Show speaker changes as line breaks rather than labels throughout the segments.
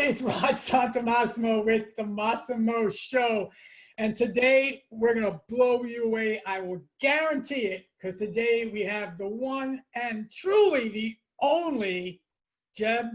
it's Rod Santamassimo with the Massimo Show. And today we're going to blow you away. I will guarantee it, because today we have the one and truly the only Jeb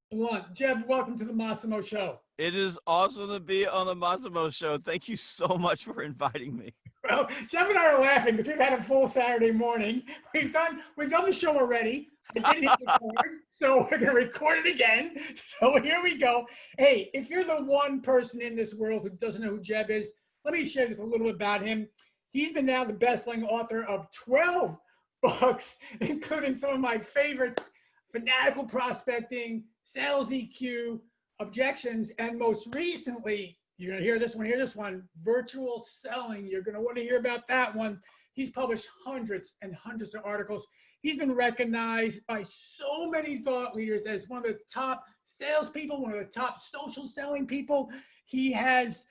Blount. Jeb, welcome to the Massimo Show.
It is awesome to be on the Massimo Show. Thank you so much for inviting me.
Well, Jeb and I are laughing because we've had a full Saturday morning. We've done the show already. I didn't hit record, so we're going to record it again. So here we go. Hey, if you're the one person in this world who doesn't know who Jeb is, let me share just a little bit about him. He's been now the best-selling author of 12 books, including some of my favorites: Fanatical Prospecting, Sales EQ, Objections, and most recently, you're going to hear this one, Virtual Selling. You're going to want to hear about that one. He's published hundreds and hundreds of articles. He's been recognized by so many thought leaders as one of the top salespeople, one of the top social selling people. He has,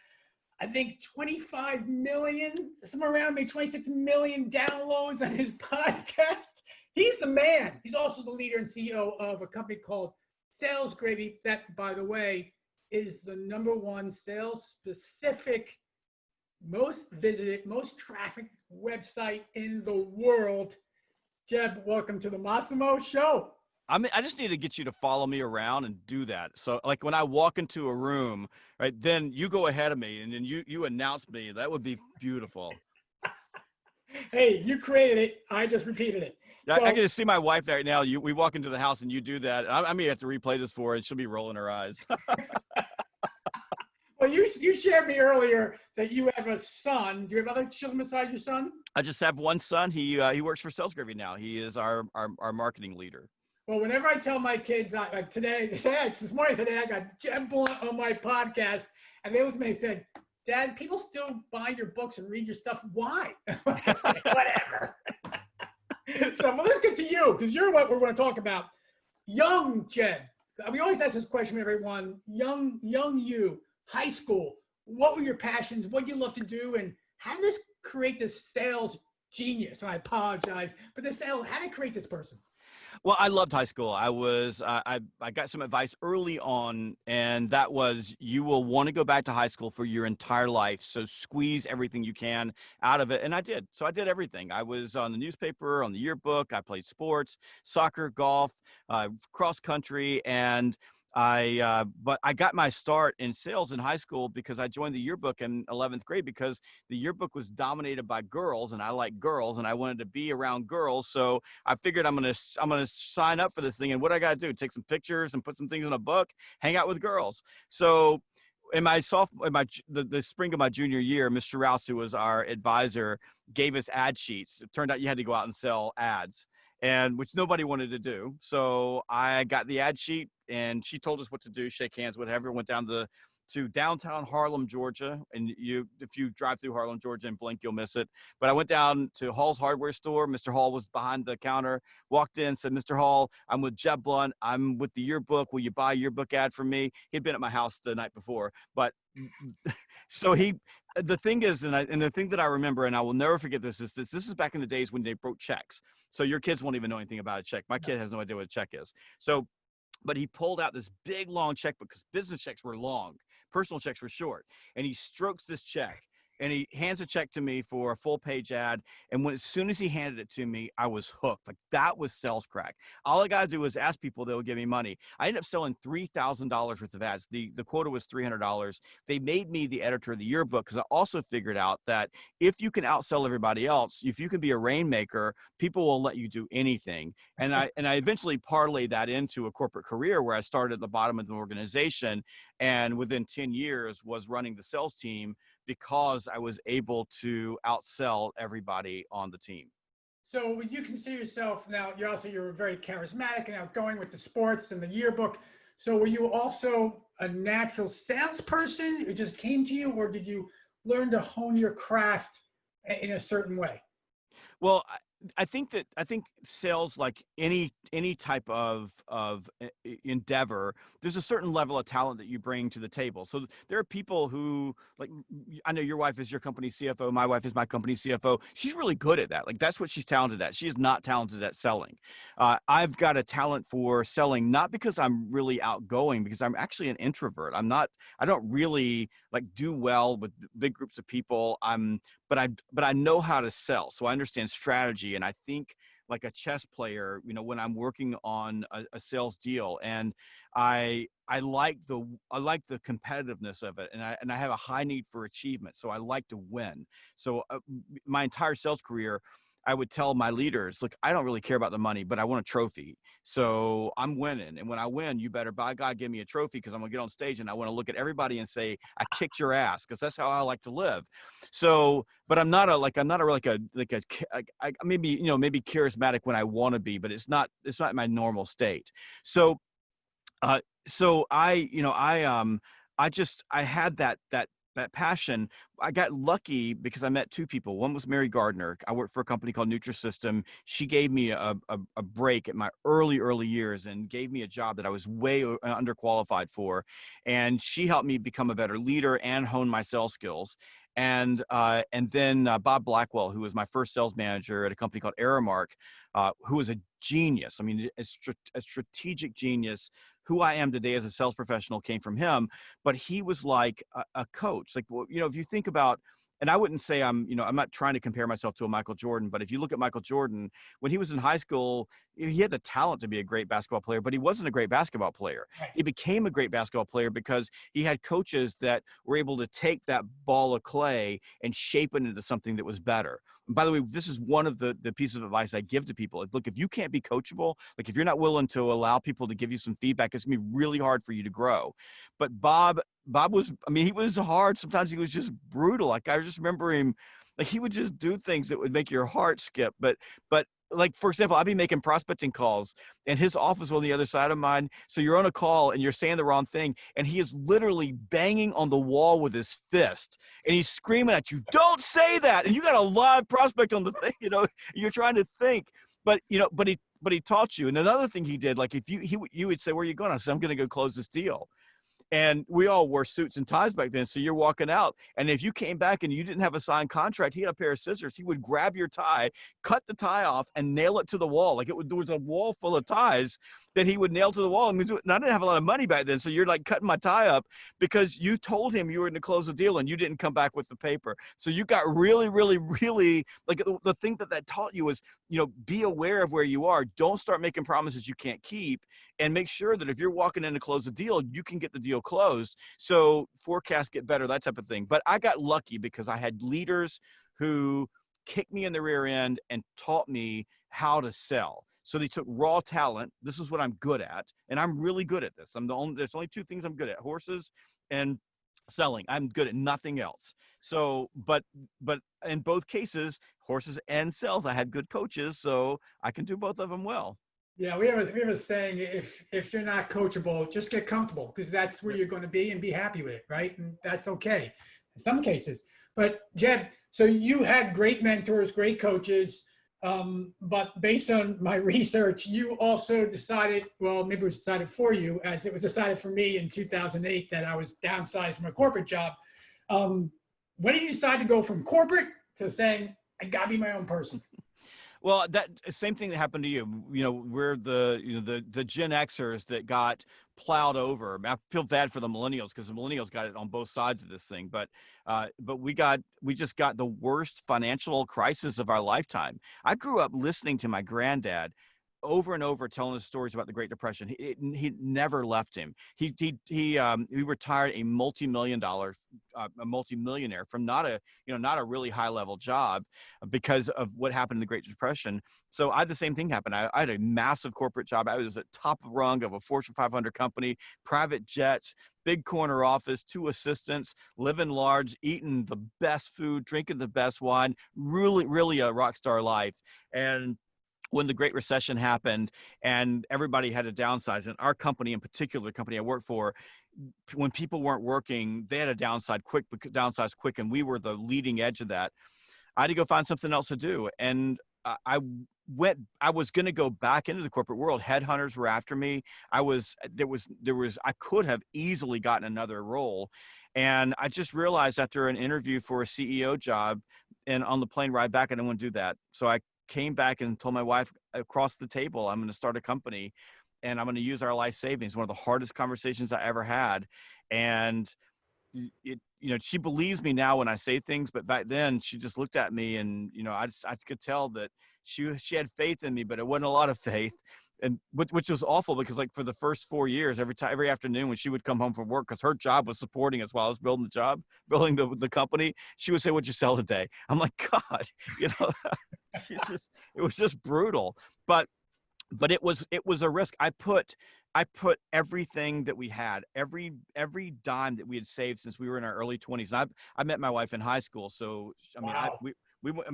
I think, 25 million, somewhere around maybe 26 million downloads on his podcast. He's the man. He's also the leader and CEO of a company called Sales Gravy, that, by the way, is the #1 sales-specific, most visited, most trafficked website in the world. Jeb, welcome to the Massimo Show.
I just need to get you to follow me around and do that. So like when I walk into a room, right, then you go ahead of me and then you announce me. That would be beautiful.
Hey, you created it. I just repeated it.
So, I can just see my wife right now. We walk into the house and you do that. I may have to replay this for her and she'll be rolling her eyes.
Well, you shared me earlier that you have a son. Do you have other children besides your son?
I just have one son. He works for Sales Gravy now. He is our marketing leader.
Well, whenever I tell my kids, like this morning, today I got Jeb Blount on my podcast, and they looked at me and said, "Dad, people still buy your books and read your stuff. Why?" Whatever. So, well, let's get to you, because you're what we're going to talk about. Young Jeb. We always ask this question to everyone. Young you, high school. What were your passions? What did you love to do? And how did this create this sales genius? And I apologize, but how did it create this person?
Well, I loved high school. I got some advice early on, and that was you will want to go back to high school for your entire life. So squeeze everything you can out of it. And I did. So I did everything. I was on the newspaper, on the yearbook. I played sports, soccer, golf, cross country, and but I got my start in sales in high school because I joined the yearbook in 11th grade because the yearbook was dominated by girls and I like girls and I wanted to be around girls. So I figured I'm going to sign up for this thing. And what I got to do, take some pictures and put some things in a book, hang out with girls. So in the spring of my junior year, Mr. Rouse, who was our advisor, gave us ad sheets. It turned out you had to go out and sell ads, and which nobody wanted to do. So I got the ad sheet and she told us what to do, shake hands, whatever. Went down to downtown Harlem, Georgia. And if you drive through Harlem, Georgia and blink, you'll miss it. But I went down to Hall's hardware store. Mr. Hall was behind the counter, walked in, said, "Mr. Hall, I'm with Jeb Blount. I'm with the yearbook. Will you buy a yearbook ad for me?" He'd been at my house the night before. But so the thing is, and the thing that I remember, and I will never forget this, is this is back in the days when they wrote checks. So your kids won't even know anything about a check. My kid has no idea what a check is. So, but he pulled out this big, long checkbook because business checks were long. Personal checks were short. And he strokes this check. And he hands a check to me for a full page ad. And as soon as he handed it to me, I was hooked. Like that was sales crack. All I got to do was ask people, they'll give me money. I ended up selling $3,000 worth of ads. The quota was $300. They made me the editor of the yearbook because I also figured out that if you can outsell everybody else, if you can be a rainmaker, people will let you do anything. And I eventually parlayed that into a corporate career where I started at the bottom of the organization and within 10 years was running the sales team because I was able to outsell everybody on the team.
So would you consider yourself, now you're very charismatic and outgoing with the sports and the yearbook. So were you also a natural salesperson? It just came to you, or did you learn to hone your craft in a certain way?
Well, I think sales, like any type of endeavor, there's a certain level of talent that you bring to the table. So there are people who, like, I know your wife is your company CFO, my wife is my company CFO. She's really good at that. Like, that's what she's talented at. She is not talented at selling. I've got a talent for selling, not because I'm really outgoing, because I'm actually an introvert. I don't really like do well with big groups of people. But I know how to sell. So I understand strategy. And I think like a chess player, when I'm working on a sales deal, and I like the competitiveness of it. And I have a high need for achievement. So I like to win. So my entire sales career, I would tell my leaders, look, I don't really care about the money, but I want a trophy. So I'm winning. And when I win, you better, by God, give me a trophy, because I'm going to get on stage and I want to look at everybody and say, I kicked your ass, because that's how I like to live. So, but I'm not maybe charismatic when I want to be, but it's not my normal state. So, so I had that passion. I got lucky because I met two people. One was Mary Gardner. I worked for a company called Nutrisystem. She gave me a break at my early years and gave me a job that I was way underqualified for. And she helped me become a better leader and hone my sales skills. And then Bob Blackwell, who was my first sales manager at a company called Aramark, who was a genius. I mean, a strategic genius. Who I am today as a sales professional came from him, but he was like a coach. Like, if you think about, and I wouldn't say I'm not trying to compare myself to a Michael Jordan, but if you look at Michael Jordan, when he was in high school, he had the talent to be a great basketball player, but he wasn't a great basketball player.
Right.
He became a great basketball player because he had coaches that were able to take that ball of clay and shape it into something that was better. And by the way, this is one of the pieces of advice I give to people. Look, if you can't be coachable, like if you're not willing to allow people to give you some feedback, it's gonna be really hard for you to grow. But Bob was, he was hard. Sometimes he was just brutal. Like, I just remember him, like, he would just do things that would make your heart skip. But like, for example, I'd be making prospecting calls and his office was on the other side of mine. So you're on a call and you're saying the wrong thing. And he is literally banging on the wall with his fist and he's screaming at you, don't say that. And you got a live prospect on the thing, you're trying to think, but he taught you. And another thing he did, like, if you would say, where are you going? I said, I'm going to go close this deal. And we all wore suits and ties back then. So you're walking out. And if you came back and you didn't have a signed contract, he had a pair of scissors. He would grab your tie, cut the tie off, and nail it to the wall. Like, there was a wall full of ties that he would nail to the wall. And I didn't have a lot of money back then. So you're like cutting my tie up because you told him you were going to close the deal and you didn't come back with the paper. So you got really, really, really, like, the thing that taught you was, be aware of where you are. Don't start making promises you can't keep, and make sure that if you're walking in to close a deal, you can get the deal closed. So forecasts get better, that type of thing. But I got lucky because I had leaders who kicked me in the rear end and taught me how to sell. So they took raw talent. This is what I'm good at. And I'm really good at this. There's only two things I'm good at: horses and selling. I'm good at nothing else. So, but in both cases, horses and sales, I had good coaches, so I can do both of them well.
Yeah, we have a saying: if you're not coachable, just get comfortable, because that's where you're going to be and be happy with it, right? And that's okay in some cases. But Jeb, so you had great mentors, great coaches, but based on my research, you also decided, well, maybe it was decided for you, as it was decided for me in 2008 that I was downsized from a corporate job. When did you decide to go from corporate to saying, I gotta be my own person?
Well, that same thing that happened to you. We're the Gen Xers that got plowed over. I feel bad for the millennials because the millennials got it on both sides of this thing. But we just got the worst financial crisis of our lifetime. I grew up listening to my granddad over and over telling us stories about the Great Depression. He never left him. He retired a multi-millionaire from not a really high level job because of what happened in the Great Depression. So I had the same thing happen. I had a massive corporate job. I was at top rung of a Fortune 500 company, private jets, big corner office, 2 assistants, living large, eating the best food, drinking the best wine, really, really a rock star life. And when the Great Recession happened and everybody had to downsize, and our company in particular, the company I worked for, when people weren't working, they had to downsize quick, and we were the leading edge of that. I had to go find something else to do. And I was going to go back into the corporate world. Headhunters were after me. I could have easily gotten another role. And I just realized after an interview for a CEO job and on the plane ride back, I didn't want to do that. So I came back and told my wife across the table, I'm going to start a company and I'm going to use our life savings. One of the hardest conversations I ever had. And she believes me now when I say things, but back then she just looked at me and, I could tell that she had faith in me, but it wasn't a lot of faith. And which was awful because like for the first 4 years, every afternoon when she would come home from work, because her job was supporting us while I was building the company, she would say, "What'd you sell today?" I'm like, God, it was just brutal. But it was a risk. I put everything that we had, every dime that we had saved since we were in our early 20s. And I met my wife in high school, so I mean,
Wow.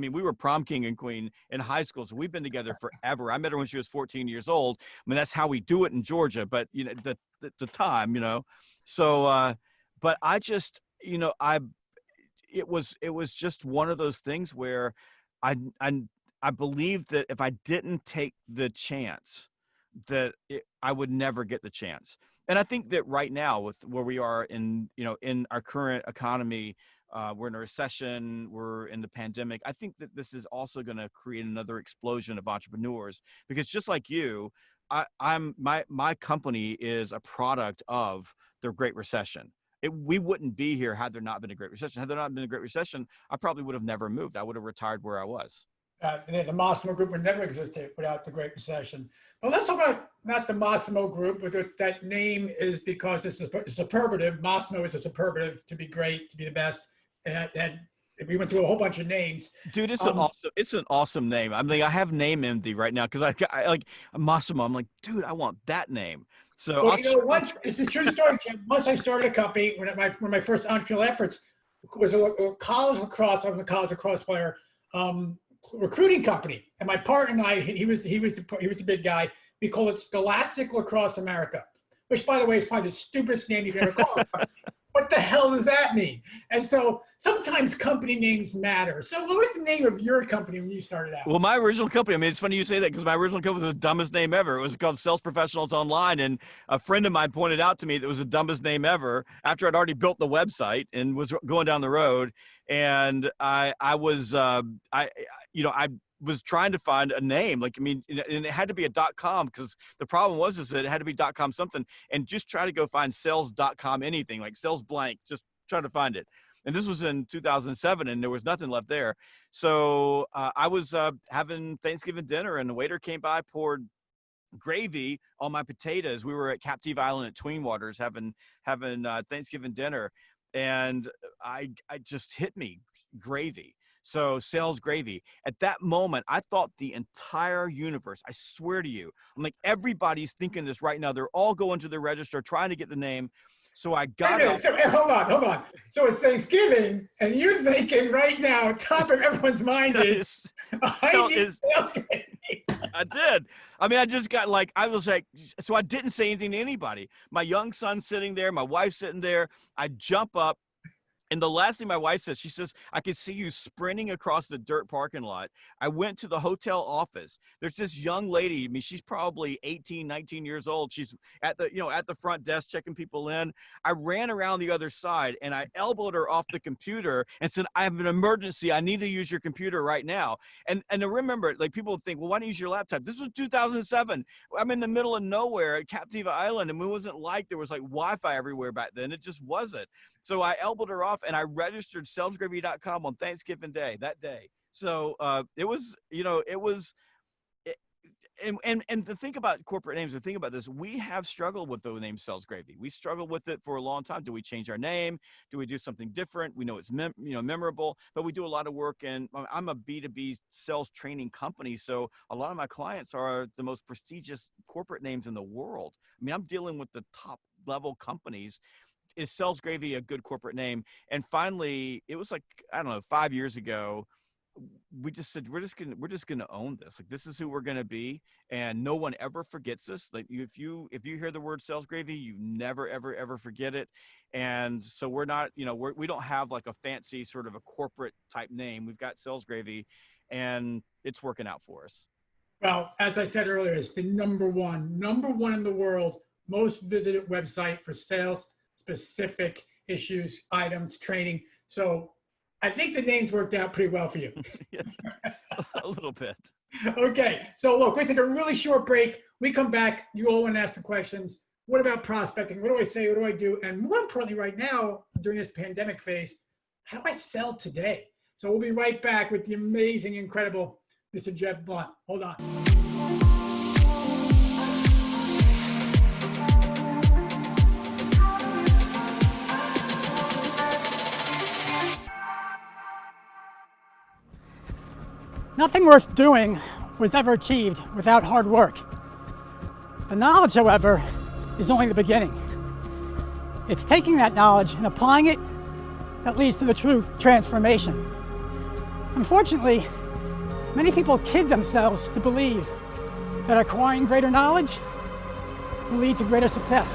we were prom king and queen in high school, so we've been together forever. I met her when she was 14 years old. I mean, that's how we do it in Georgia. But the time, so but I just, it was just one of those things where I I believed that if I didn't take the chance, I would never get the chance. And I think that right now, with where we are in our current economy, we're in a recession, we're in the pandemic. I think that this is also going to create another explosion of entrepreneurs, because just like you, my company is a product of the Great Recession. We wouldn't be here had there not been a Great Recession. Had there not been a Great Recession, I probably would have never moved. I would have retired where I was.
And the Massimo Group would never exist without the Great Recession. But let's talk about not the Massimo Group, but that name is because it's a superlative. Massimo is a superlative to be great, to be the best. And we went through a whole bunch of names.
Dude, it's an awesome name. I mean, I have name envy right now because I like Massimo. I'm like, dude, I want that name. So
Well, once it's a true story, Jim. Once I started a company, one of my first entrepreneurial efforts was a college lacrosse. I was a college lacrosse player. Recruiting company, and my partner and I, he was the big guy. We call it Scholastic Lacrosse America, which, by the way, is probably the stupidest name you can ever call it. What the hell does that mean? And so sometimes company names matter. So what was the name of your company when you started out?
Well, my original company, I mean, it's funny you say that because my original company was the dumbest name ever. It was called Sales Professionals Online. And a friend of mine pointed out to me that it was the dumbest name ever after I'd already built the website and was going down the road. And I was trying to find a name. Like, I mean, and it had to be a .com, because the problem was that it had to be .com something, and just try to go find sales.com anything, like sales blank, just try to find it. And this was in 2007 and there was nothing left there. So I was having Thanksgiving dinner and the waiter came by, poured gravy on my potatoes. We were at Captive Island at Tween Waters having Thanksgiving dinner, and I just hit me, gravy. So sales gravy. At that moment, I thought the entire universe, I swear to you, I'm like, everybody's thinking this right now. They're all going to the register trying to get the name. So I got up.
So, hold on. So it's Thanksgiving, and you're thinking right now, top of everyone's mind is, I need sales gravy.
I did. I mean, I just got like, I was like, so I didn't say anything to anybody. My young son's sitting there, my wife's sitting there. I jump up. And the last thing my wife says, she says, I could see you sprinting across the dirt parking lot. I went to the hotel office. There's this young lady. I mean, she's probably 18, 19 years old. She's at the front desk checking people in. I ran around the other side and I elbowed her off the computer and said, I have an emergency. I need to use your computer right now. And I remember, like, people would think, well, why don't you use your laptop? This was 2007. I'm in the middle of nowhere at Captive Island, and it wasn't like there was like Wi-Fi everywhere back then. It just wasn't. So I elbowed her off and I registered salesgravy.com on Thanksgiving Day, that day. So it was, and to think about corporate names, to think about this, we have struggled with the name Sales Gravy. We struggled with it for a long time. Do we change our name? Do we do something different? We know it's memorable, but we do a lot of work, and I'm a B2B sales training company. So a lot of my clients are the most prestigious corporate names in the world. I mean, I'm dealing with the top level companies. Is Sales Gravy a good corporate name? And finally, it was like, I don't know, 5 years ago, we just said, we're just gonna own this. Like, this is who we're gonna be, and no one ever forgets us. Like, if you hear the word Sales Gravy, you never ever forget it. And so we're not, we don't have like a fancy sort of a corporate type name. We've got Sales Gravy, and it's working out for us.
Well, as I said earlier, it's the number one in the world, most visited website for sales specific issues, items, training. So I think the name's worked out pretty well for you.
Yeah, a little bit.
Okay, so look, we take a really short break. We come back. You all want to ask the questions. What about prospecting? What do I say? What do I do? And more importantly, right now, during this pandemic phase, how do I sell today? So we'll be right back with the amazing, incredible Mr. Jeb Blount. Hold on. Nothing worth doing was ever achieved without hard work. The knowledge, however, is only the beginning. It's taking that knowledge and applying it that leads to the true transformation. Unfortunately, many people kid themselves to believe that acquiring greater knowledge will lead to greater success.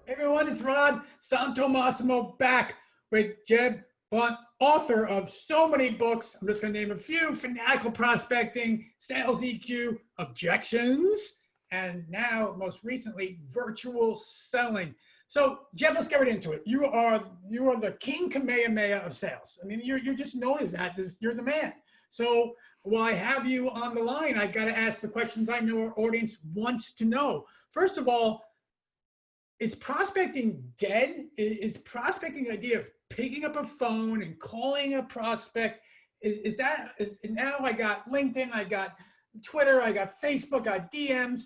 Hey everyone, it's Rod Santo Massimo back with Jeb Blount, author of so many books. I'm just going to name a few: Fanatical Prospecting, Sales EQ, Objections, and now, most recently, Virtual Selling. So, Jeb, let's get right into it. You are the King Kamehameha of sales. I mean, you're just known as that. You're the man. So, while I have you on the line, I got to ask the questions I know our audience wants to know. First of all, is prospecting dead? Is prospecting the idea of picking up a phone and calling a prospect? Now I got LinkedIn, I got Twitter, I got Facebook, I got DMs.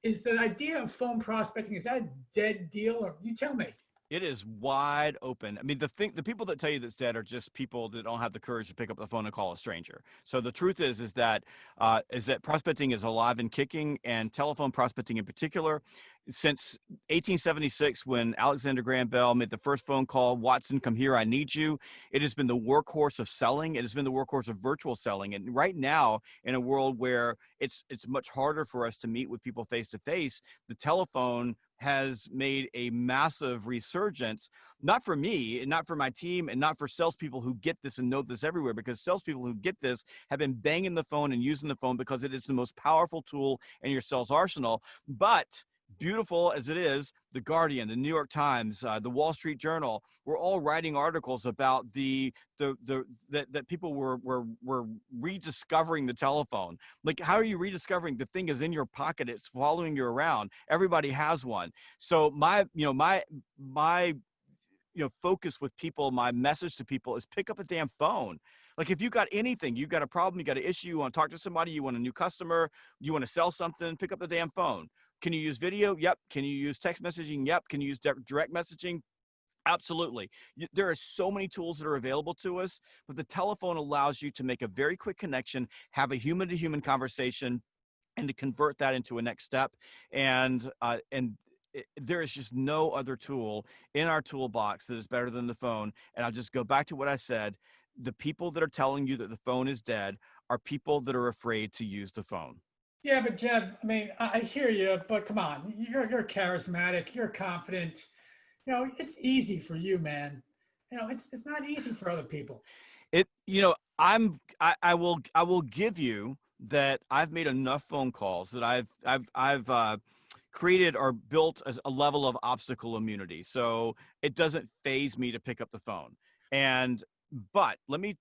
Is the idea of phone prospecting, is that a dead deal? Or you tell me.
It is wide open. I mean, the people that tell you that's dead are just people that don't have the courage to pick up the phone and call a stranger. So the truth is that prospecting is alive and kicking, and telephone prospecting in particular. Since 1876, when Alexander Graham Bell made the first phone call, "Watson, come here, I need you," it has been the workhorse of selling. It has been the workhorse of virtual selling. And right now, in a world where it's much harder for us to meet with people face to face, the telephone has made a massive resurgence, not for me and not for my team and not for salespeople who get this and know this everywhere, because salespeople who get this have been banging the phone and using the phone because it is the most powerful tool in your sales arsenal. But beautiful as it is, the Guardian, the New York Times, the Wall Street Journal, were all writing articles about that people were rediscovering the telephone. Like, how are you rediscovering? The thing is in your pocket. It's following you around. Everybody has one. So my focus with people, my message to people is pick up a damn phone. Like, if you got anything, you got a problem, you got an issue, you want to talk to somebody, you want a new customer, you want to sell something, pick up the damn phone. Can you use video? Yep. Can you use text messaging? Yep. Can you use direct messaging? Absolutely. There are so many tools that are available to us, but the telephone allows you to make a very quick connection, have a human-to-human conversation, and to convert that into a next step. And there is just no other tool in our toolbox that is better than the phone. And I'll just go back to what I said. The people that are telling you that the phone is dead are people that are afraid to use the phone.
Yeah, but Jeb, I mean, I hear you, but come on, you're charismatic, you're confident. It's easy for you, man. It's not easy for other people.
I will give you that I've made enough phone calls that I've created or built as a level of obstacle immunity. So it doesn't faze me to pick up the phone. But let me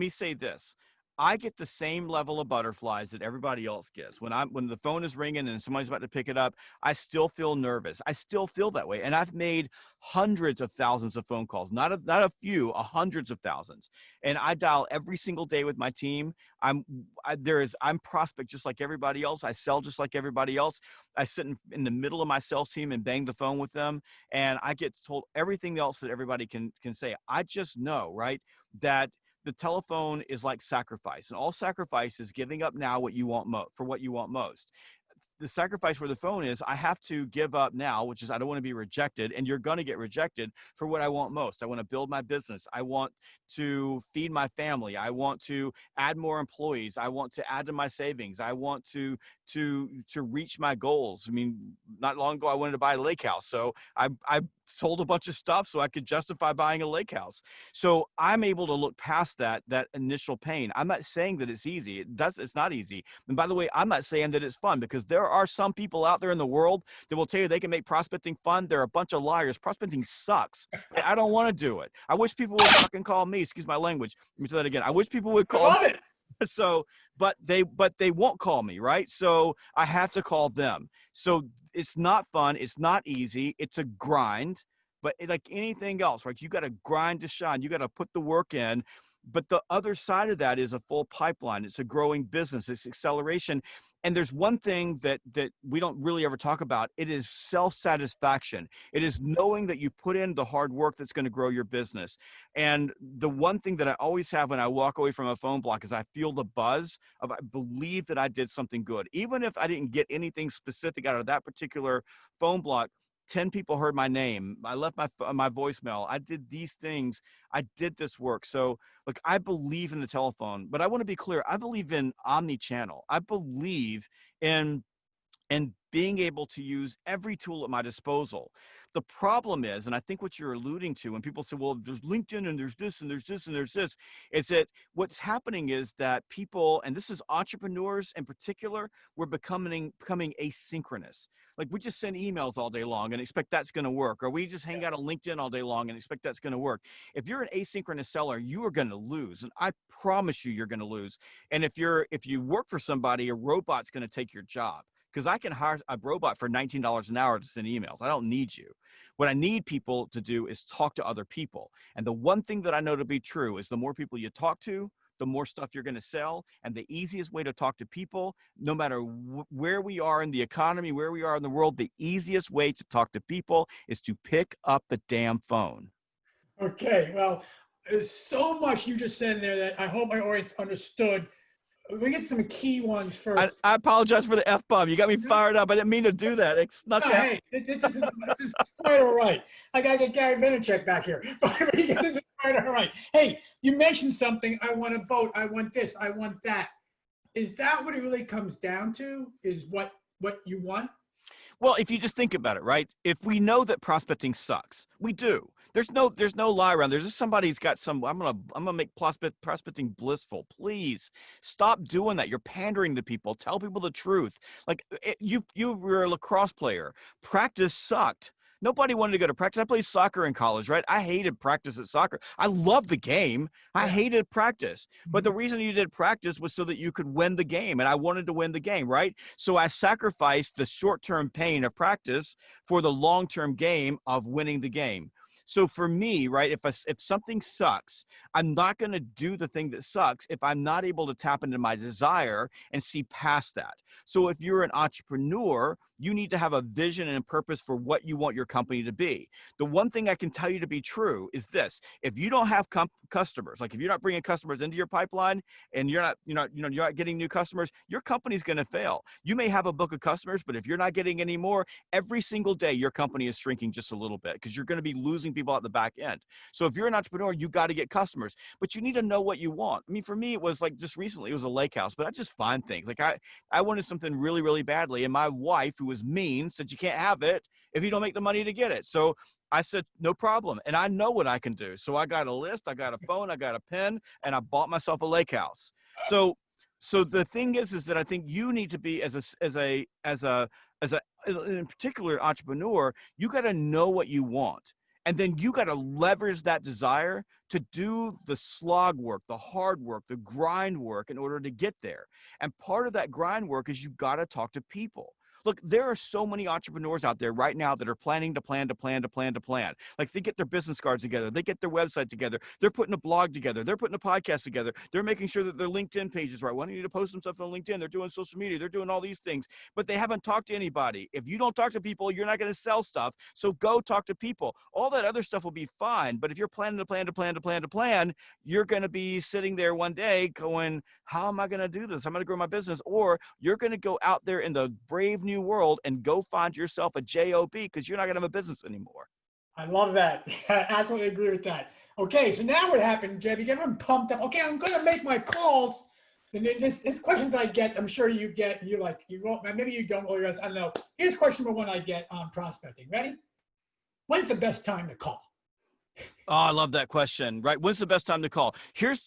say this. I get the same level of butterflies that everybody else gets. When the phone is ringing and somebody's about to pick it up, I still feel nervous. I still feel that way. And I've made hundreds of thousands of phone calls, not a few, hundreds of thousands. And I dial every single day with my team. I'm prospect just like everybody else. I sell just like everybody else. I sit in the middle of my sales team and bang the phone with them. And I get told everything else that everybody can say. I just know, right, that the telephone is like sacrifice, and all sacrifice is giving up now what you want for what you want most. the sacrifice for the phone is I have to give up now, which is I don't want to be rejected, and you're going to get rejected for what I want most. I want to build my business. I want to feed my family. I want to add more employees. I want to add to my savings. I want to reach my goals. I mean, not long ago I wanted to buy a lake house, so I sold a bunch of stuff so I could justify buying a lake house. So I'm able to look past that initial pain. I'm not saying that it's easy. It's not easy. And by the way, I'm not saying that it's fun, because there are some people out there in the world that will tell you they can make prospecting fun. They're a bunch of liars. Prospecting sucks. I don't want to do it. I wish people would fucking call me. Excuse my language. Let me say that again. I wish people would call me. So, but they won't call me, right? So I have to call them. So it's not fun. It's not easy. It's a grind, but like anything else, right? You got to grind to shine. You got to put the work in. But the other side of that is a full pipeline. It's a growing business. It's acceleration. And there's one thing that we don't really ever talk about. It is self-satisfaction. It is knowing that you put in the hard work that's going to grow your business. And the one thing that I always have when I walk away from a phone block is I feel the buzz of, I believe that I did something good. Even if I didn't get anything specific out of that particular phone block, 10 people heard my name. I left my voicemail. I did these things. I did this work. So look, I believe in the telephone, but I want to be clear. I believe in omni-channel. I believe in being able to use every tool at my disposal. The problem is, and I think what you're alluding to, when people say, well, there's LinkedIn and there's this and there's this and there's this, is that what's happening is that people, and this is entrepreneurs in particular, we're becoming asynchronous. Like we just send emails all day long and expect that's going to work, or we just hang out on LinkedIn all day long and expect that's going to work. If you're an asynchronous seller, you are going to lose. And I promise you're going to lose. And if you work for somebody, a robot's going to take your job. Because I can hire a robot for $19 an hour to send emails. I don't need you. What I need people to do is talk to other people. And the one thing that I know to be true is the more people you talk to, the more stuff you're going to sell. And the easiest way to talk to people, no matter where we are in the economy, where we are in the world, the easiest way to talk to people is to pick up the damn phone.
Okay, well, there's so much you just said there that I hope my audience understood. We get some key ones first.
I apologize for the F-bomb. You got me fired up. I didn't mean to do that. It snuck out.
Hey, this is quite all right. I got to get Gary Vaynerchuk back here. But this is quite all right. Hey, you mentioned something. I want a boat. I want this. I want that. Is that what it really comes down to? Is what you want?
Well, if you just think about it, right? If we know that prospecting sucks, we do. There's no lie around. There's just somebody's got some. I'm gonna make prospecting blissful. Please stop doing that. You're pandering to people. Tell people the truth. Like you were a lacrosse player. Practice sucked. Nobody wanted to go to practice. I played soccer in college, right? I hated practice at soccer. I loved the game. I hated practice. But the reason you did practice was so that you could win the game. And I wanted to win the game, right? So I sacrificed the short-term pain of practice for the long-term game of winning the game. So for me, right, if something sucks, I'm not going to do the thing that sucks if I'm not able to tap into my desire and see past that. So if you're an entrepreneur, you need to have a vision and a purpose for what you want your company to be. The one thing I can tell you to be true is this: if you don't have customers, like if you're not bringing customers into your pipeline and you're not getting new customers, your company's going to fail. You may have a book of customers, but if you're not getting any more, every single day your company is shrinking just a little bit because you're going to be losing people at the back end. So if you're an entrepreneur, you got to get customers, but you need to know what you want. I mean, for me, it was like just recently, it was a lake house, but I just find things like I wanted something really, really badly. And my wife, who was mean, said, you can't have it if you don't make the money to get it. So I said, no problem. And I know what I can do. So I got a list, I got a phone, I got a pen, and I bought myself a lake house. So the thing is that I think you need to be as a in particular entrepreneur, you got to know what you want. And then you got to leverage that desire to do the slog work, the hard work, the grind work in order to get there. And part of that grind work is you got to talk to people. Look, there are so many entrepreneurs out there right now that are planning to plan. Like they get their business cards together. They get their website together. They're putting a blog together. They're putting a podcast together. They're making sure that their LinkedIn page is right. Why do you need to post some stuff on LinkedIn? They're doing social media. They're doing all these things, but they haven't talked to anybody. If you don't talk to people, you're not going to sell stuff. So go talk to people. All that other stuff will be fine. But if you're planning to plan, you're going to be sitting there one day going, how am I going to do this? I'm going to grow my business. Or you're going to go out there in the brave new new world and go find yourself a job because you're not going to have a business anymore.
I love that. I absolutely agree with that. Okay, so now what happened, Jeb? You get everyone pumped up. Okay, I'm going to make my calls. And then this questions I get, I'm sure you get, you're like, you wrote, maybe you don't, or I don't know. Here's question number one I get on prospecting. Ready? When's the best time to call?
Oh, I love that question. Right. When's the best time to call? Let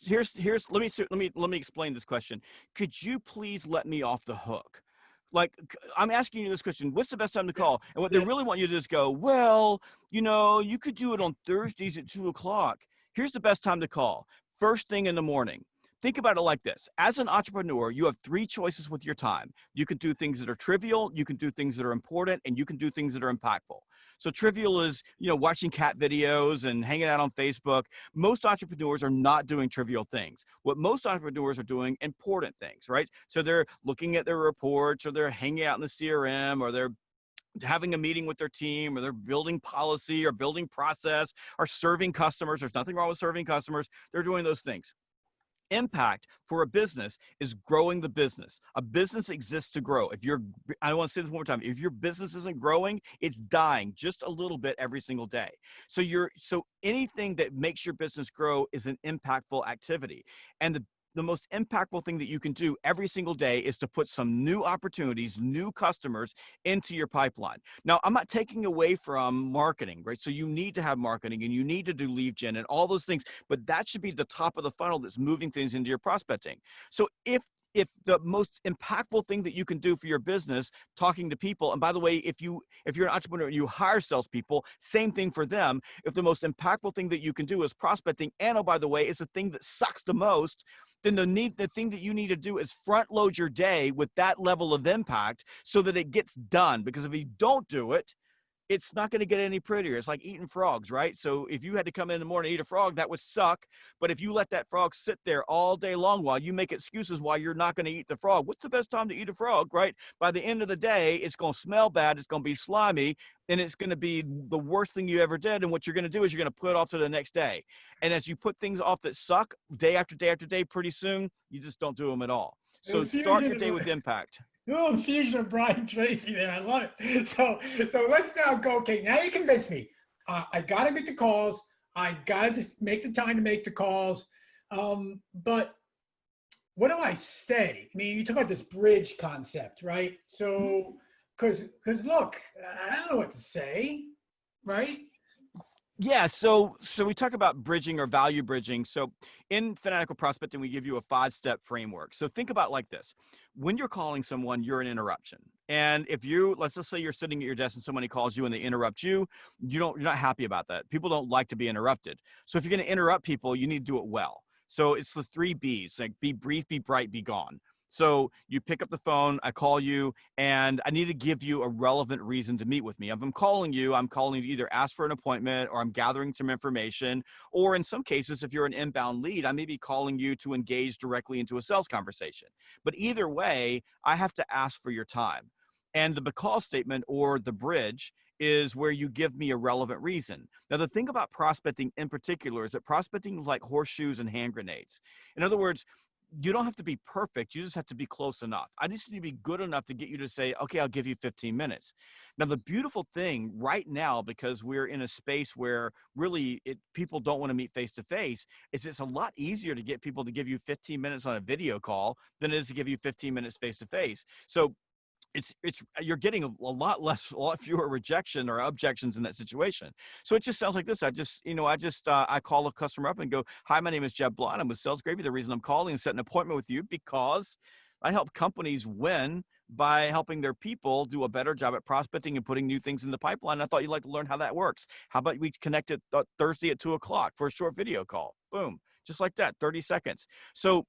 me explain this question. Could you please let me off the hook? Like, I'm asking you this question. What's the best time to call? And what they really want you to do is go, well, you could do it on Thursdays at 2:00. Here's the best time to call. First thing in the morning. Think about it like this. As an entrepreneur, you have three choices with your time. You can do things that are trivial, you can do things that are important, and you can do things that are impactful. So trivial is, watching cat videos and hanging out on Facebook. Most entrepreneurs are not doing trivial things. What most entrepreneurs are doing, important things, right? So they're looking at their reports, or they're hanging out in the CRM, or they're having a meeting with their team, or they're building policy or building process or serving customers. There's nothing wrong with serving customers. They're doing those things. Impact for a business is growing the business. A business exists to grow. I want to say this one more time. If your business isn't growing, it's dying just a little bit every single day. So anything that makes your business grow is an impactful activity. And the most impactful thing that you can do every single day is to put some new opportunities, new customers into your pipeline. Now, I'm not taking away from marketing, right? So you need to have marketing and you need to do lead gen and all those things, but that should be the top of the funnel that's moving things into your prospecting. So if the most impactful thing that you can do for your business, talking to people, and by the way, if you're an entrepreneur and you hire salespeople, same thing for them. If the most impactful thing that you can do is prospecting, and oh, by the way, is the thing that sucks the most, then the thing that you need to do is front load your day with that level of impact so that it gets done. Because if you don't do it, it's not going to get any prettier. It's like eating frogs, right? So if you had to come in the morning and eat a frog, that would suck. But if you let that frog sit there all day long while you make excuses why you're not going to eat the frog, what's the best time to eat a frog, right? By the end of the day, it's going to smell bad. It's going to be slimy, and it's going to be the worst thing you ever did. And what you're going to do is you're going to put it off to the next day. And as you put things off that suck day after day after day, pretty soon, you just don't do them at all. So start your day with impact.
A little infusion of Brian Tracy there. I love it. So let's now go. Okay, now you convinced me. I got to make the calls. I got to make the time to make the calls. But what do I say? I mean, you talk about this bridge concept, right? So, because look, I don't know what to say, right?
Yeah, so we talk about bridging or value bridging. So in fanatical prospecting, we give you a 5-step framework. So think about it like this. When you're calling someone, you're an interruption. And if let's just say you're sitting at your desk and somebody calls you and they interrupt you, you're not happy about that. People don't like to be interrupted. So if you're going to interrupt people, you need to do it well. So it's the 3 B's, like be brief, be bright, be gone. So you pick up the phone, I call you, and I need to give you a relevant reason to meet with me. If I'm calling you to either ask for an appointment, or I'm gathering some information, or in some cases, if you're an inbound lead, I may be calling you to engage directly into a sales conversation. But either way, I have to ask for your time. And the because statement, or the bridge, is where you give me a relevant reason. Now, the thing about prospecting in particular is that prospecting is like horseshoes and hand grenades. In other words, you don't have to be perfect. You just have to be close enough. I just need to be good enough to get you to say, okay, I'll give you 15 minutes. Now, the beautiful thing right now, because we're in a space where really people don't want to meet face-to-face, is it's a lot easier to get people to give you 15 minutes on a video call than it is to give you 15 minutes face-to-face. So you're getting a lot fewer rejection or objections in that situation. So it just sounds like this. I call a customer up and go, hi, my name is Jeb Blount. I'm with Sales Gravy. The reason I'm calling is set an appointment with you because I help companies win by helping their people do a better job at prospecting and putting new things in the pipeline. I thought you'd like to learn how that works. How about we connect it Thursday at 2:00 for a short video call? Boom. Just like that, 30 seconds. So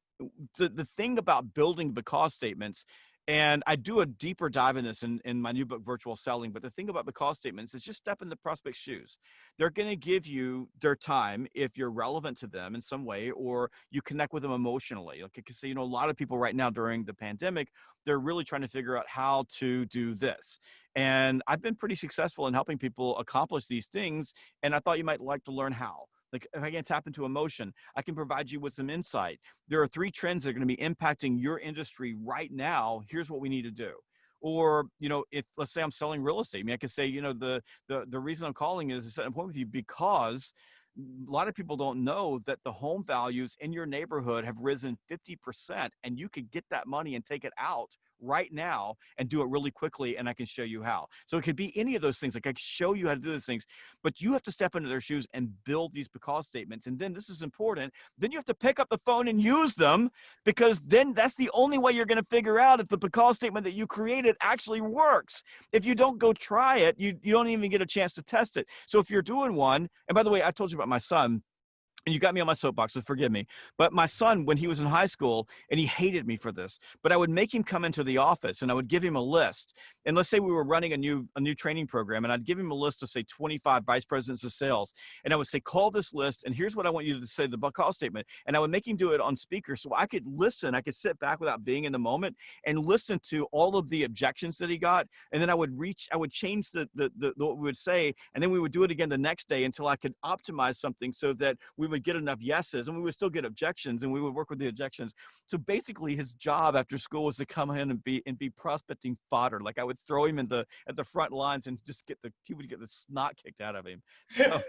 the thing about building because statements, and I do a deeper dive in this in my new book, Virtual Selling. But the thing about because statements is just step in the prospect's shoes. They're going to give you their time if you're relevant to them in some way, or you connect with them emotionally. Like I can say, a lot of people right now during the pandemic, they're really trying to figure out how to do this. And I've been pretty successful in helping people accomplish these things. And I thought you might like to learn how. Like if I can tap into emotion, I can provide you with some insight. There are 3 trends that are going to be impacting your industry right now. Here's what we need to do. Or, if let's say I'm selling real estate, I mean, I could say, the reason I'm calling is to set an appointment with you because a lot of people don't know that the home values in your neighborhood have risen 50%, and you could get that money and take it out right now and do it really quickly. And I can show you how. So it could be any of those things. Like I can show you how to do those things, but you have to step into their shoes and build these because statements. And then this is important. Then you have to pick up the phone and use them, because then that's the only way you're going to figure out if the because statement that you created actually works. If you don't go try it, you don't even get a chance to test it. So if you're doing one, and by the way, I told you about my son, and you got me on my soapbox, so forgive me. But my son, when he was in high school, and he hated me for this, but I would make him come into the office and I would give him a list. And let's say we were running a new training program, and I'd give him a list of, say, 25 vice presidents of sales. And I would say, call this list, and here's what I want you to say, the call statement. And I would make him do it on speaker so I could listen. I could sit back without being in the moment and listen to all of the objections that he got. And then I would change the what we would say, and then we would do it again the next day until I could optimize something so that we would get enough yeses, and we would still get objections, and we would work with the objections. So basically his job after school was to come in and be prospecting fodder. Like I would throw him at the front lines and just he would get the snot kicked out of him. So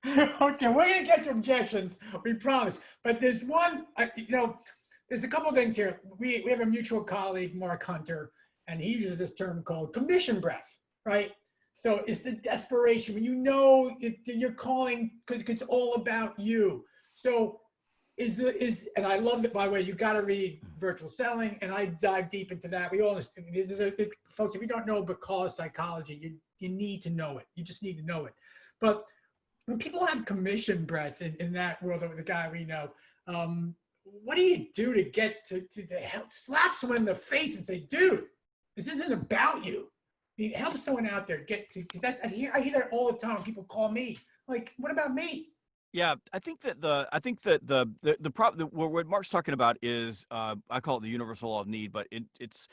okay, we're gonna get to objections, we promise. But there's one, there's a couple of things here. We have a mutual colleague, Mark Hunter, and he uses this term called commission breath, right? So it's the desperation when you're calling because it's all about you. So and I love it, by the way, you got to read Virtual Selling, and I dive deep into that. We all, folks, if you don't know because psychology, you need to know it. You just need to know it. But when people have commission breath in that world of the guy we know, what do you do to get to help slap someone in the face and say, dude, this isn't about you? I mean, help someone out there get to that. I hear that all the time. People call me like, "What about me?"
yeah, I think that the problem what Mark's talking about is I call it the universal law of need, but it's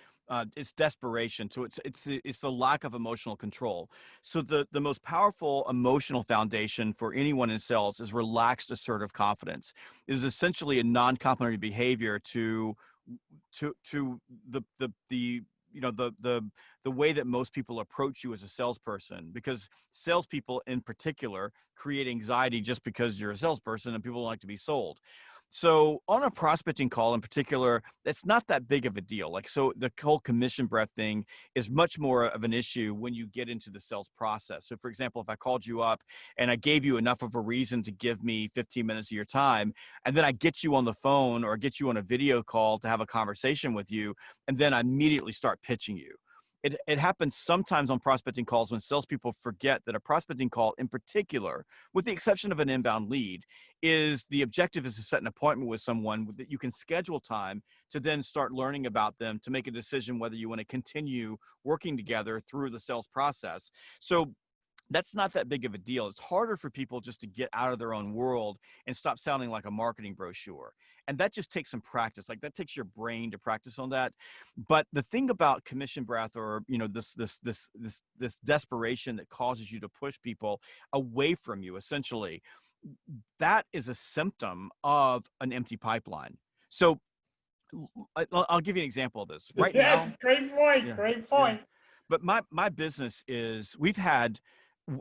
desperation. So it's the lack of emotional control. So the most powerful emotional foundation for anyone in sales is relaxed assertive confidence. It is essentially a non-complimentary behavior to the way that most people approach you as a salesperson, because salespeople in particular create anxiety just because you're a salesperson and people don't like to be sold. So on a prospecting call in particular, that's not that big of a deal. Like, so the whole commission breath thing is much more of an issue when you get into the sales process. So for example, if I called you up and I gave you enough of a reason to give me 15 minutes of your time, and then I get you on the phone or get you on a video call to have a conversation with you, and then I immediately start pitching you. It happens sometimes on prospecting calls when salespeople forget that a prospecting call in particular, with the exception of an inbound lead, is the objective is to set an appointment with someone that you can schedule time to then start learning about them to make a decision whether you want to continue working together through the sales process. So that's not that big of a deal. It's harder for people just to get out of their own world and stop sounding like a marketing brochure. And that just takes some practice. Like that takes your brain to practice on that. But the thing about commission breath, or this desperation that causes you to push people away from you, essentially, that is a symptom of an empty pipeline. So I'll give you an example of this right now.
Yes, great point. Yeah, great point.
Yeah. But my business is, we've had,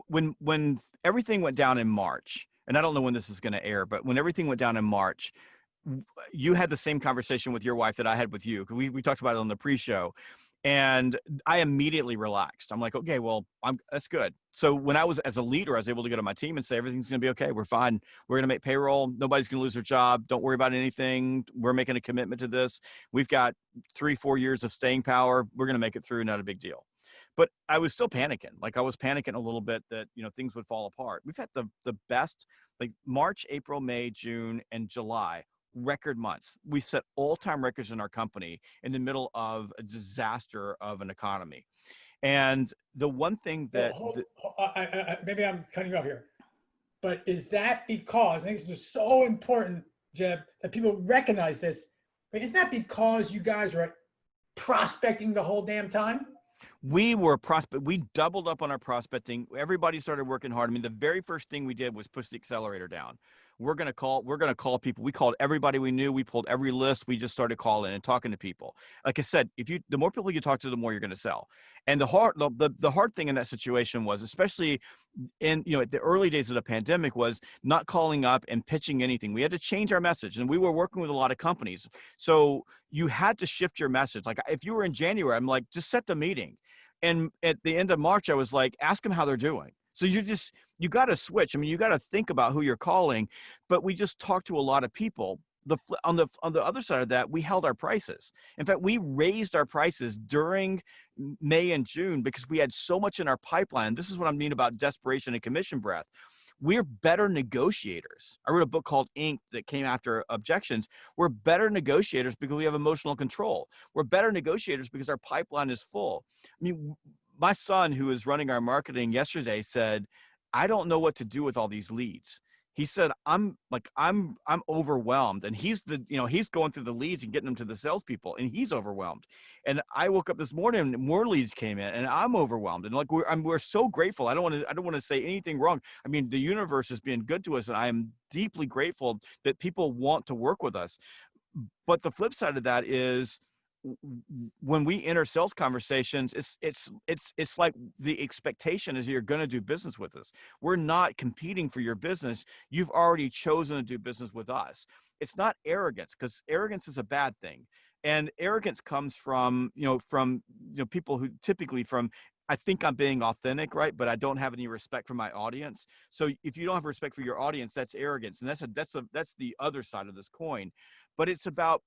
when everything went down in March, and I don't know when this is going to air, but when everything went down in March, you had the same conversation with your wife that I had with you. We talked about it on the pre-show, and I immediately relaxed. I'm like, okay, well, that's good. So when I was as a leader, I was able to go to my team and say, everything's going to be okay. We're fine. We're going to make payroll. Nobody's going to lose their job. Don't worry about anything. We're making a commitment to this. We've got 3-4 years of staying power. We're going to make it through. Not a big deal. But I was still panicking. Like I was panicking a little bit that, things would fall apart. We've had the best, like March, April, May, June, and July, record months. We set all-time records in our company in the middle of a disaster of an economy. And the one thing that
maybe I'm cutting you off here, but is that because, I think this is so important, Jeb, that people recognize this, but is that because you guys are prospecting the whole damn time?
We doubled up on our prospecting. Everybody started working hard. I mean, the very first thing we did was push the accelerator down. we're going to call people. We called everybody we knew. We pulled every list. We just started calling and talking to people. Like I said, the more people you talk to, the more you're going to sell. And the hard thing in that situation was, especially in, at the early days of the pandemic, was not calling up and pitching anything. We had to change our message, and we were working with a lot of companies. So you had to shift your message. Like if you were in January, I'm like, just set the meeting. And at the end of March, I was like, ask them how they're doing. So you got to switch. I mean, you got to think about who you're calling, but we just talked to a lot of people. On the other side of that, we held our prices. In fact, we raised our prices during May and June because we had so much in our pipeline. This is what I mean about desperation and commission breath. We're better negotiators. I wrote a book called Ink that came after Objections. We're better negotiators because we have emotional control. We're better negotiators because our pipeline is full. I mean, my son, who is running our marketing yesterday, said, I don't know what to do with all these leads. He said, I'm overwhelmed. And he's going through the leads and getting them to the salespeople, and he's overwhelmed. And I woke up this morning and more leads came in, and I'm overwhelmed. And like, we're so grateful. I don't want to say anything wrong. I mean, the universe is being good to us, and I am deeply grateful that people want to work with us. But the flip side of that is, when we enter sales conversations, it's like the expectation is you're going to do business with us. We're not competing for your business. You've already chosen to do business with us. It's not arrogance, because arrogance is a bad thing. And arrogance comes from people who typically I think I'm being authentic, right? But I don't have any respect for my audience. So if you don't have respect for your audience, that's arrogance. And that's the other side of this coin. But it's about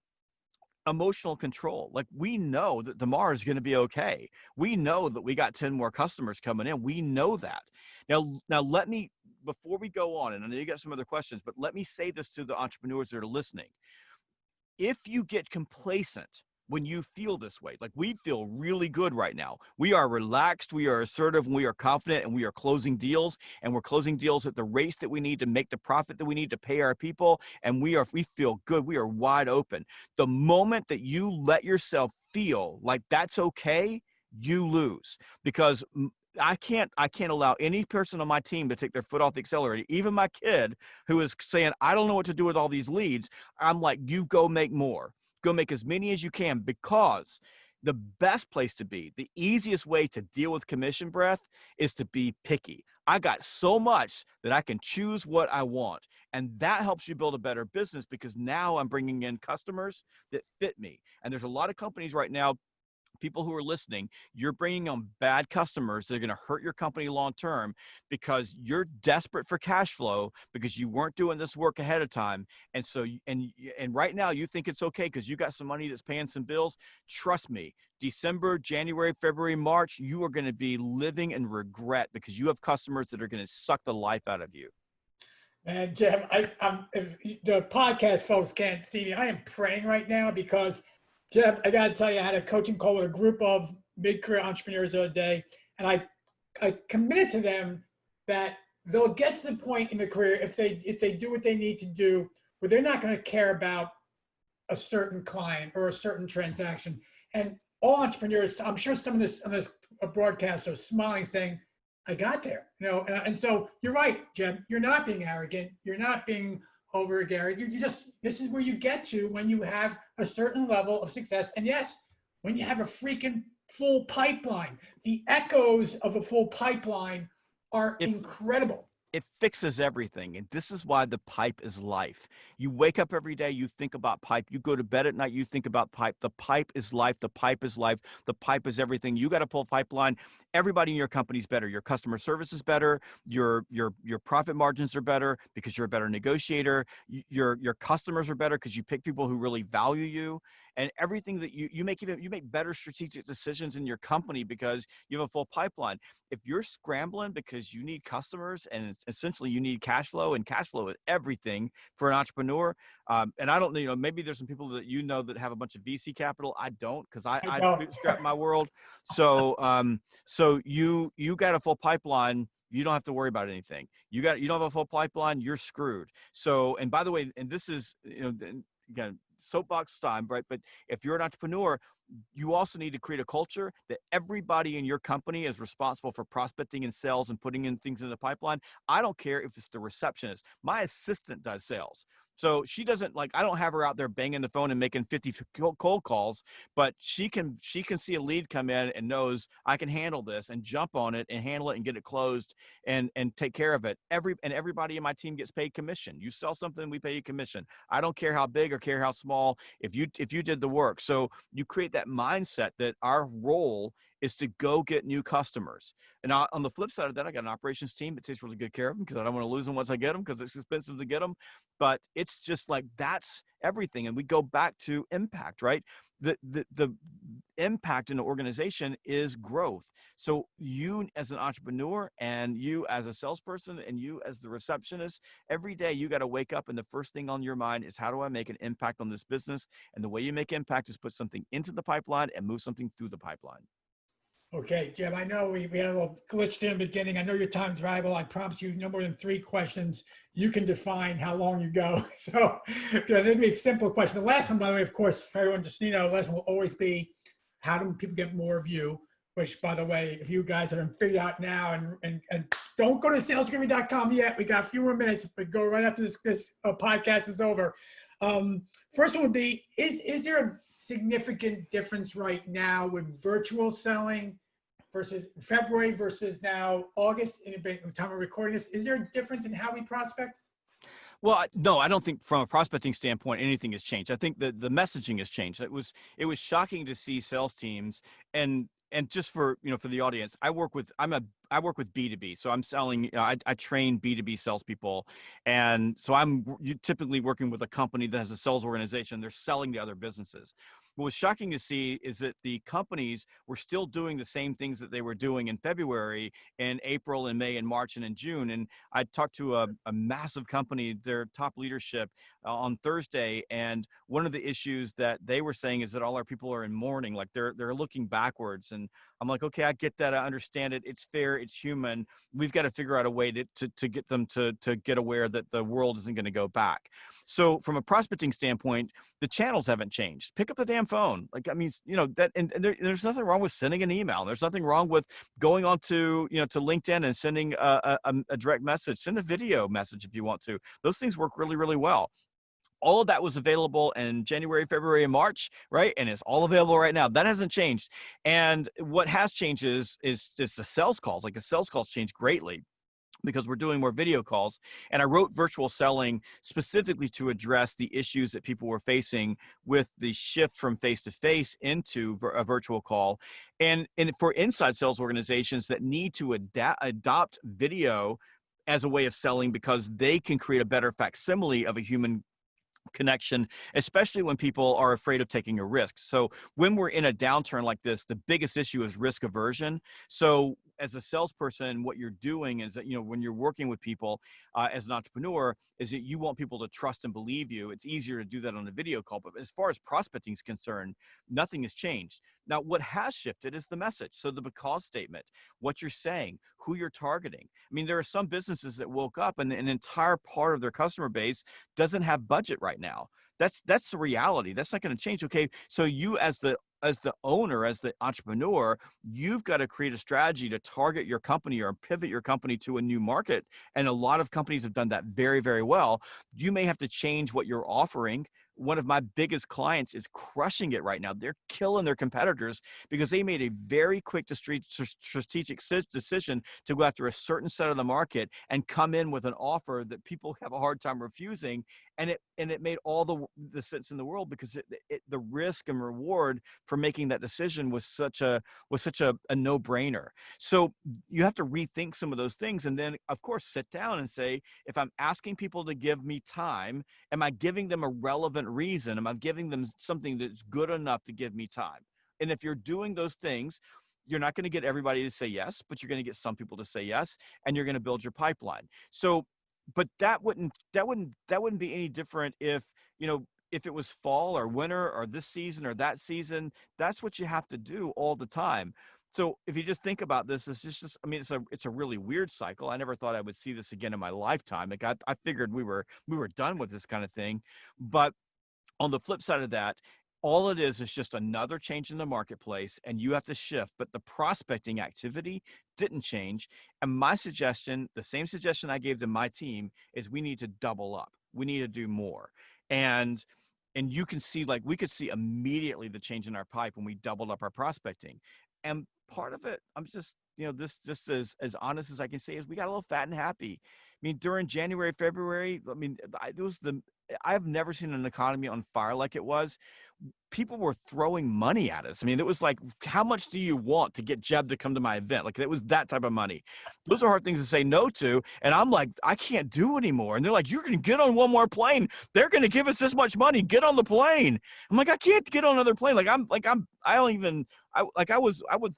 emotional control. Like, we know that tomorrow is going to be okay. We know that we got 10 more customers coming in. We know that. Now let me, before we go on, and I know you got some other questions, but let me say this to the entrepreneurs that are listening. If you get complacent when you feel this way, like we feel really good right now, we are relaxed, we are assertive, and we are confident, and we are closing deals, and we're closing deals at the race that we need to make the profit that we need to pay our people. And we feel good. We are wide open. The moment that you let yourself feel like that's okay, you lose, because I can't allow any person on my team to take their foot off the accelerator. Even my kid, who is saying, I don't know what to do with all these leads. I'm like, you go make more. Go make as many as you can, because the best place to be, the easiest way to deal with commission breath, is to be picky. I got so much that I can choose what I want. And that helps you build a better business, because now I'm bringing in customers that fit me. And there's a lot of companies right now, people who are listening, you're bringing on bad customers that are going to hurt your company long term, because you're desperate for cash flow, because you weren't doing this work ahead of time. And so, and right now you think it's okay because you got some money that's paying some bills. Trust me, December, January, February, March, you are going to be living in regret, because you have customers that are going to suck the life out of you.
And Jeff, if the podcast folks can't see me, I am praying right now, because Jeb, I got to tell you, I had a coaching call with a group of mid-career entrepreneurs the other day, and I committed to them that they'll get to the point in the career, if they do what they need to do, where they're not going to care about a certain client or a certain transaction. And all entrepreneurs, I'm sure some of this on this broadcast are smiling, saying, I got there. And so you're right, Jeb. You're not being arrogant. You're not being over Gary. This is where you get to when you have a certain level of success. And yes, when you have a freaking full pipeline, the echoes of a full pipeline are incredible.
It fixes everything. And this is why the pipe is life. You wake up every day, you think about pipe. You go to bed at night, you think about pipe. The pipe is life. The pipe is life. The pipe is everything. You got to pull pipeline. Everybody in your company is better. Your customer service is better. Your profit margins are better because you're a better negotiator. Your customers are better because you pick people who really value you. And everything that you make better strategic decisions in your company because you have a full pipeline. If you're scrambling because you need customers and essentially you need cash flow, and cash flow is everything for an entrepreneur. And I don't know, maybe there's some people that that have a bunch of VC capital. I don't, because I bootstrap my world. So you got a full pipeline. You don't have to worry about anything. You don't have a full pipeline, you're screwed. So, and by the way, and this is, again, soapbox time, right? But if you're an entrepreneur, you also need to create a culture that everybody in your company is responsible for prospecting and sales and putting in things in the pipeline. I don't care if it's the receptionist. My assistant does sales. So she doesn't, like, I don't have her out there banging the phone and making 50 cold calls, but she can see a lead come in and knows I can handle this and jump on it and handle it and get it closed and take care of it. Everybody in my team gets paid commission. You sell something, we pay you commission. I don't care how big or care how small, if you did the work. So you create that mindset that our role is to go get new customers. And on the flip side of that, I got an operations team that takes really good care of them because I don't want to lose them once I get them because it's expensive to get them. But it's just like, that's everything. And we go back to impact, right? The impact in the organization is growth. So you as an entrepreneur and you as a salesperson and you as the receptionist, every day you got to wake up and the first thing on your mind is, how do I make an impact on this business? And the way you make impact is put something into the pipeline and move something through the pipeline.
Okay, Jeb, I know we had a little glitch there in the beginning. I know your time's valuable. I promise you no more than 3 questions. You can define how long you go. So it'll be a simple question. The last one, by the way, of course, for everyone just, the last one will always be, how do people get more of you? Which, by the way, if you guys haven't figured out now, and don't go to salesguru.com yet. We got a few more minutes, but go right after this podcast is over. First one would be, is there a significant difference right now with virtual selling versus February versus now August in the time of recording this? Is there a difference in how we prospect?
Well, no, I don't think from a prospecting standpoint anything has changed. I think the messaging has changed. It was shocking to see sales teams and just for for the audience, I work with B2B, so I'm selling. I train B2B salespeople, and so I'm typically working with a company that has a sales organization. They're selling to other businesses. What was shocking to see is that the companies were still doing the same things that they were doing in February, in April, and May, and March, and in June. And I talked to a massive company, their top leadership, on Thursday, and one of the issues that they were saying is that all our people are in mourning, like they're looking backwards. And I'm like, okay, I get that, I understand it. It's fair, it's human. We've got to figure out a way to get them to get aware that the world isn't going to go back. So from a prospecting standpoint, the channels haven't changed. Pick up the damn phone. Like, I mean, that, and there's nothing wrong with sending an email. There's nothing wrong with going on to, to LinkedIn and sending a direct message. Send a video message if you want to. Those things work really, really well. All of that was available in January, February, and March, right? And it's all available right now. That hasn't changed. And what has changed is the sales calls. Like, the sales calls changed greatly because we're doing more video calls. And I wrote virtual selling specifically to address the issues that people were facing with the shift from face-to-face into a virtual call. And for inside sales organizations that need to adopt video as a way of selling, because they can create a better facsimile of a human connection, especially when people are afraid of taking a risk. So when we're in a downturn like this, the biggest issue is risk aversion. So as a salesperson, what you're doing is that, when you're working with people as an entrepreneur, is that you want people to trust and believe you. It's easier to do that on a video call. But as far as prospecting is concerned, nothing has changed. Now, what has shifted is the message. So the because statement, what you're saying, who you're targeting. I mean, there are some businesses that woke up and an entire part of their customer base doesn't have budget right now. That's the reality. That's not going to change. Okay. So you as the owner, as the entrepreneur, you've got to create a strategy to target your company or pivot your company to a new market. And a lot of companies have done that very, very well. You may have to change what you're offering. One of my biggest clients is crushing it right now. They're killing their competitors because they made a very quick strategic decision to go after a certain set of the market and come in with an offer that people have a hard time refusing. And it made all the sense in the world, because the risk and reward for making that decision was such a no-brainer. So you have to rethink some of those things, and then of course sit down and say, if I'm asking people to give me time, am I giving them a relevant reason? Am I giving them something that's good enough to give me time? And if you're doing those things, you're not going to get everybody to say yes, but you're going to get some people to say yes, and you're going to build your pipeline. So, but that wouldn't be any different if it was fall or winter or this season or that season. That's what you have to do all the time. So if you just think about this, it's a really weird cycle. I never thought I would see this again in my lifetime. Like, I figured we were done with this kind of thing. But on the flip side of that, all it is just another change in the marketplace, and you have to shift, but the prospecting activity didn't change. And my suggestion, the same suggestion I gave to my team, is we need to double up. We need to do more. And you can see, like, we could see immediately the change in our pipe when we doubled up our prospecting. And part of it, I'm just, this just as honest as I can say, is we got a little fat and happy. I mean, during January, February, I've never seen an economy on fire like it was. People were throwing money at us. I mean, it was like, how much do you want to get Jeb to come to my event? Like, it was that type of money. Those are hard things to say no to. And I'm like, I can't do anymore. And they're like, you're going to get on one more plane. They're going to give us this much money. Get on the plane. I'm like, I can't get on another plane.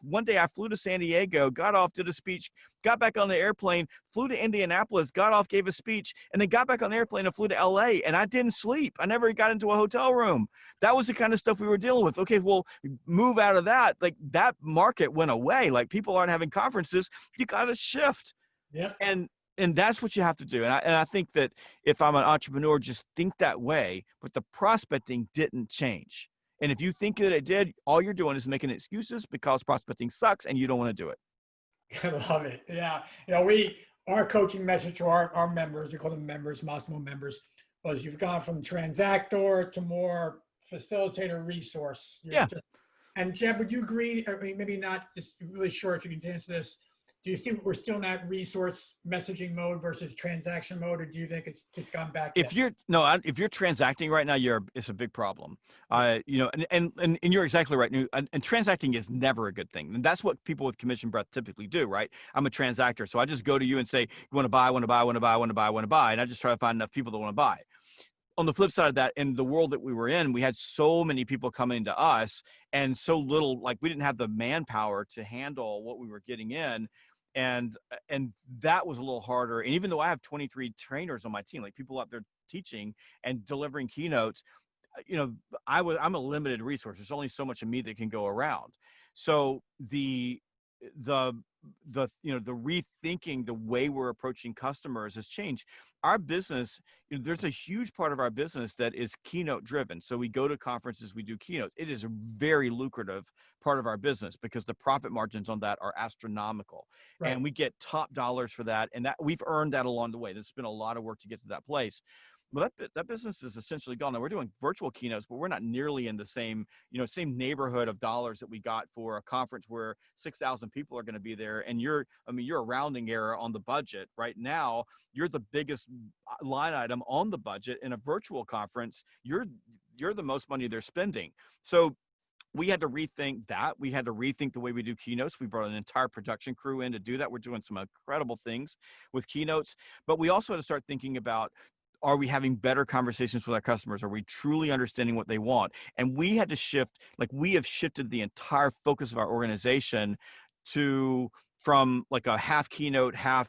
One day I flew to San Diego, got off, did a speech, got back on the airplane, flew to Indianapolis, got off, gave a speech, and then got back on the airplane and flew to LA. And I didn't sleep. I never got into a hotel room. That was the kind of stuff we were dealing with. Okay, well, move out of that. Like, that market went away. Like, people aren't having conferences. You got to shift.
Yeah.
And that's what you have to do. And I think that if I'm an entrepreneur, just think that way, but the prospecting didn't change. And if you think that it did, all you're doing is making excuses because prospecting sucks and you don't want to do it.
I love it. Yeah. Our coaching message to our members, we call them members, Massimo members, was you've gone from transactor to more facilitator resource. And Jeb, would you agree? I mean, maybe not, just really sure if you can answer this. Do you think we're still in that resource messaging mode versus transaction mode, or do you think it's gone back?
If you're transacting right now, it's a big problem. And you're exactly right. And transacting is never a good thing. And that's what people with commission breath typically do, right? I'm a transactor. So I just go to you and say, you want to buy, want to buy, want to buy, want to buy, want to buy. And I just try to find enough people that want to buy. On the flip side of that, in the world that we were in, we had so many people coming to us and so little, like, we didn't have the manpower to handle what we were getting in. And that was a little harder. And even though I have 23 trainers on my team, like people out there teaching and delivering keynotes, I'm a limited resource. There's only so much of me that can go around. So the rethinking the way we're approaching customers has changed. Our business, there's a huge part of our business that is keynote driven. So we go to conferences, we do keynotes. It is a very lucrative part of our business because the profit margins on that are astronomical. Right. And we get top dollars for that. And that we've earned that along the way. There's been a lot of work to get to that place. Well, that business is essentially gone. Now we're doing virtual keynotes, but we're not nearly in the same neighborhood of dollars that we got for a conference where 6,000 people are going to be there. And you're a rounding error on the budget right now. You're the biggest line item on the budget in a virtual conference. You're the most money they're spending. So we had to rethink that. We had to rethink the way we do keynotes. We brought an entire production crew in to do that. We're doing some incredible things with keynotes, but we also had to start thinking about, are we having better conversations with our customers? Are we truly understanding what they want? And we had to shift, like we have shifted the entire focus of our organization from like a half keynote, half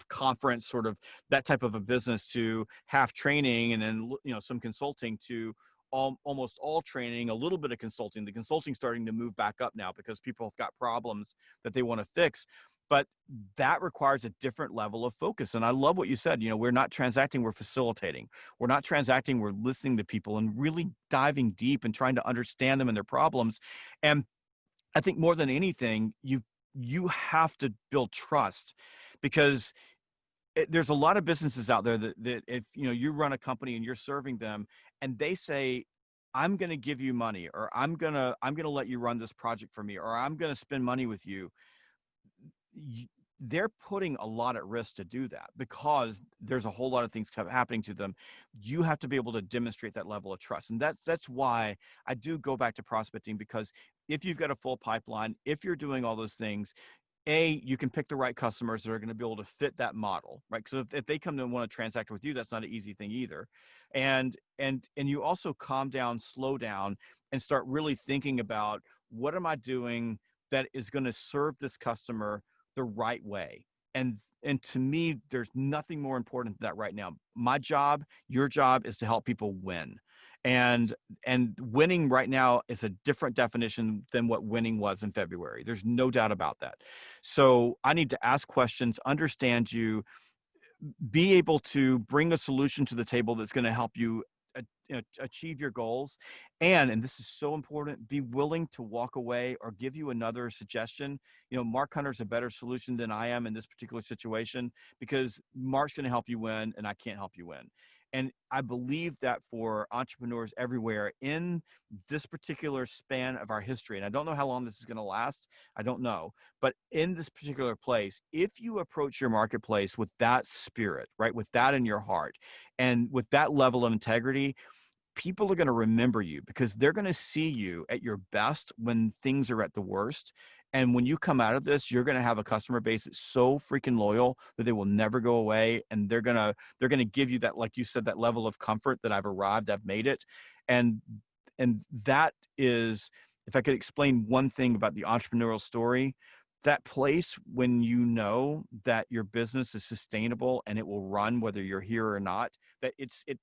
conference, sort of that type of a business, to half training and then, some consulting, to almost all training, a little bit of consulting. The consulting starting to move back up now because people have got problems that they want to fix. But that requires a different level of focus. And I love what you said. We're not transacting, we're facilitating. We're not transacting, we're listening to people and really diving deep and trying to understand them and their problems. And I think more than anything, you have to build trust, because there's a lot of businesses out there that if you run a company and you're serving them and they say, I'm going to give you money, or I'm going to let you run this project for me, or I'm going to spend money with you, they're putting a lot at risk to do that because there's a whole lot of things happening to them. You have to be able to demonstrate that level of trust. And that's why I do go back to prospecting, because if you've got a full pipeline, if you're doing all those things, you can pick the right customers that are going to be able to fit that model, right? Because if they come to want to transact with you, that's not an easy thing either. And you also calm down, slow down, and start really thinking about, what am I doing that is going to serve this customer the right way? And to me, there's nothing more important than that right now. My job, your job, is to help people win. And winning right now is a different definition than what winning was in February. There's no doubt about that. So I need to ask questions, understand you, be able to bring a solution to the table that's going to help you achieve your goals. And this is so important, be willing to walk away or give you another suggestion. Mark Hunter's a better solution than I am in this particular situation, because Mark's going to help you win and I can't help you win. And I believe that for entrepreneurs everywhere in this particular span of our history, and I don't know how long this is going to last, I don't know, but in this particular place, if you approach your marketplace with that spirit, right, with that in your heart, and with that level of integrity, people are going to remember you, because they're going to see you at your best when things are at the worst. And when you come out of this, you're going to have a customer base that's so freaking loyal that they will never go away. And they're going to give you that, like you said, that level of comfort that I've arrived, I've made it. And that is, if I could explain one thing about the entrepreneurial story, that place when you know that your business is sustainable and it will run whether you're here or not, that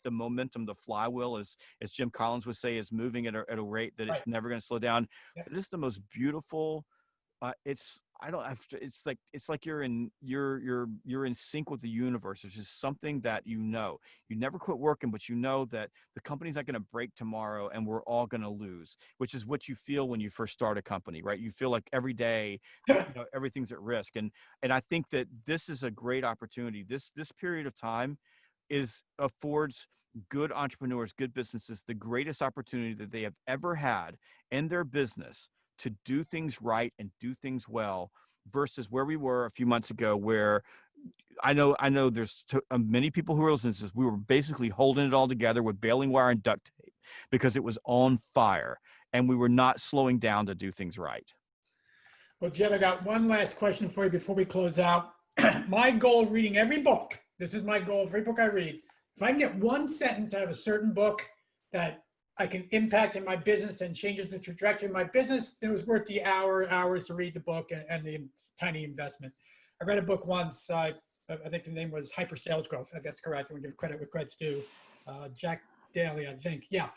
the momentum, the flywheel, is, as Jim Collins would say, is moving at a rate that it's never going to slow down.
Yeah.
It is the most beautiful. It's like you're in sync with the universe. It's just something that you never quit working, but you know that the company's not going to break tomorrow and we're all going to lose, which is what you feel when you first start a company, right? You feel like every day, everything's at risk. And I think that this is a great opportunity. This period of time affords good entrepreneurs, good businesses, the greatest opportunity that they have ever had in their business to do things right and do things well, versus where we were a few months ago, where I know there's many people who are listening to this. We were basically holding it all together with baling wire and duct tape because it was on fire and we were not slowing down to do things right.
Well, Jeb, I got one last question for you before we close out. My goal of reading every book, this is my goal, every book I read, if I can get one sentence out of a certain book that I can impact in my business and changes the trajectory of my business, it was worth the hours to read the book and the tiny investment. I read a book once, I think the name was Hyper Sales Growth. That's correct. I'm going to give credit where credit's due. Jack Daly, I think. Yeah.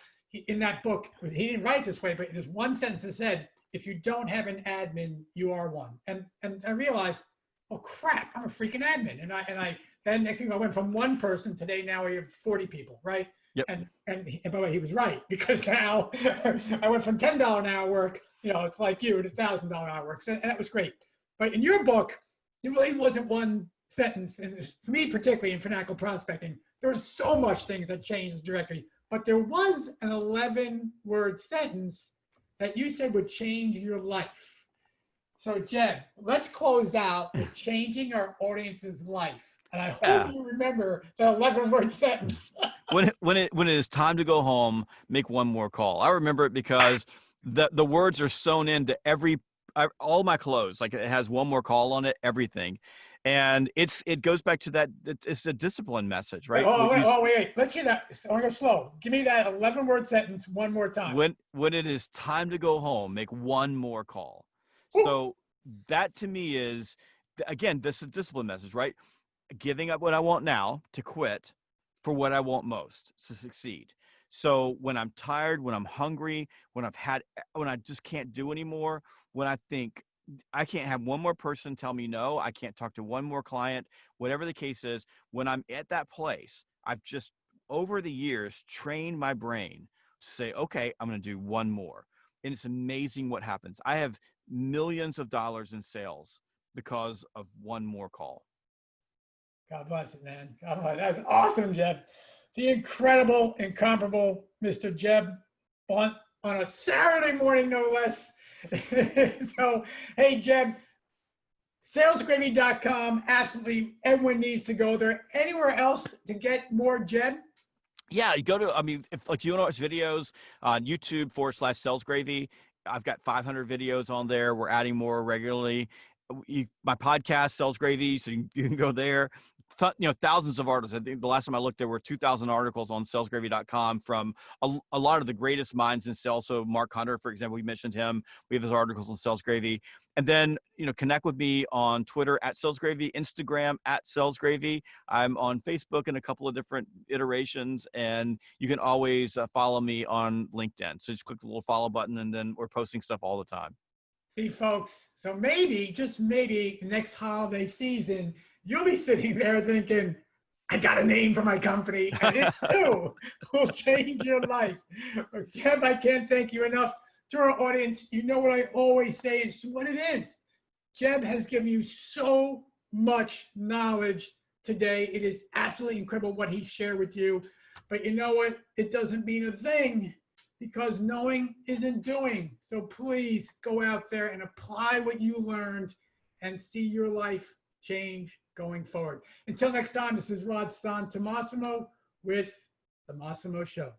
In that book, he didn't write it this way, but there's one sentence that said, if you don't have an admin, you are one. And I realized, oh crap, I'm a freaking admin. And I then next thing I went from one person, today now we have 40 people, right?
Yep.
And by the way, he was right, because now I went from $10 an hour work, it's like you, to $1,000 an hour work. So and that was great. But in your book, it really wasn't one sentence. And for me, particularly in financial prospecting, there was so much things that changed the directory. But there was an 11-word sentence that you said would change your life. So Jeb, let's close out with changing our audience's life. And I hope you remember the 11-word sentence.
when it is time to go home, make one more call. I remember it because the words are sewn into all my clothes. Like, it has one more call on it, everything. And it goes back to that. It's a discipline message, right?
Wait. Let's hear that. So I'm going to go slow. Give me that 11-word sentence one more time.
When it is time to go home, make one more call.
Ooh.
So that to me is, again, this is a discipline message, right? Giving up what I want now to quit for what I want most to succeed. So when I'm tired, when I'm hungry, when I just can't do anymore, when I think I can't have one more person tell me no, I can't talk to one more client, whatever the case is, when I'm at that place, I've just over the years trained my brain to say, okay, I'm going to do one more. And it's amazing what happens. I have millions of dollars in sales because of one more call.
God bless it, man. God bless it. That's awesome, Jeb. The incredible, incomparable Mr. Jeb Blount on a Saturday morning, no less. So, hey, Jeb, salesgravy.com. Absolutely, everyone needs to go there. Anywhere else to get more Jeb?
Yeah, you go to, if you want to watch videos on YouTube /salesgravy, I've got 500 videos on there. We're adding more regularly. My podcast, Sales Gravy, so you can go there. Thousands of articles. I think the last time I looked, there were 2,000 articles on salesgravy.com from a lot of the greatest minds in sales. So Mark Hunter, for example, we mentioned him. We have his articles on Sales Gravy. And then, connect with me on Twitter @SalesGravy, Instagram @SalesGravy. I'm on Facebook in a couple of different iterations, and you can always follow me on LinkedIn. So just click the little follow button, and then we're posting stuff all the time.
See, folks, so maybe, just maybe, next holiday season, you'll be sitting there thinking, I got a name for my company, and it too will change your life. Jeb, I can't thank you enough. To our audience, you know what I always say, it's what it is. Jeb has given you so much knowledge today. It is absolutely incredible what he shared with you. But you know what? It doesn't mean a thing because knowing isn't doing. So please go out there and apply what you learned and see your life change going forward. Until next time, this is Rod San Tomassimo with The Massimo Show.